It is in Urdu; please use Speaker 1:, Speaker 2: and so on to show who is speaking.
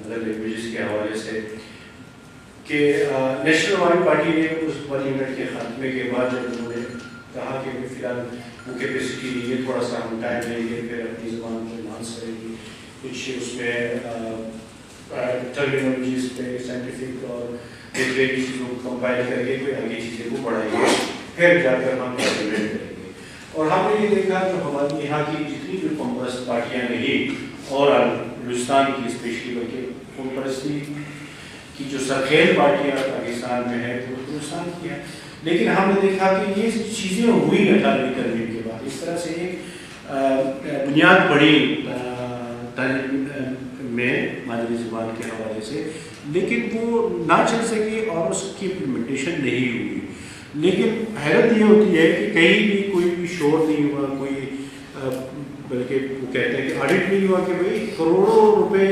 Speaker 1: ادر لینگویجز کے حوالے سے کہ نیشنل عوامی پارٹی نے اس 1 یونٹ کے خاتمے کے بعد جب انہوں نے کہا کہ فی الحال وہ کیپیسٹی نہیں ہے، تھوڑا سا ہم ٹائم لیں گے، پھر اپنی زبان کو انہانس کریں گے، کچھ اس میں ٹرمینالوجیز پہ سائنٹیفک اور لٹریری چیزوں کو کمپائل کر کے کوئی آگے چیزیں کو پڑھائیں گے، پھر جا کر ہم امپلیمنٹ کریں گے. اور ہم نے یہ دیکھا کہ ہماری یہاں کی جتنی بھی قوم پرست پارٹیاں نہیں اور بلوچستان کی اسپیشلی بلکہ قوم پرستی کی جو سرخیل پارٹیاں پاکستان میں ہے وہ ہندوستان کی ہے، لیکن ہم نے دیکھا کہ یہ چیزیں ہوئی 18ویں ترمیم کے بعد، اس طرح سے ایک بنیاد پڑی تعلیم میں مادری زبان کے حوالے سے، لیکن وہ نہ چل سکی اور اس کی امپلیمنٹیشن نہیں ہوئی. لیکن حیرت یہ ہوتی ہے کہ کہیں بھی کوئی بھی شور نہیں ہوا، کوئی بلکہ وہ کہتے ہیں کہ آڈٹ نہیں ہوا کہ بھائی کروڑوں روپے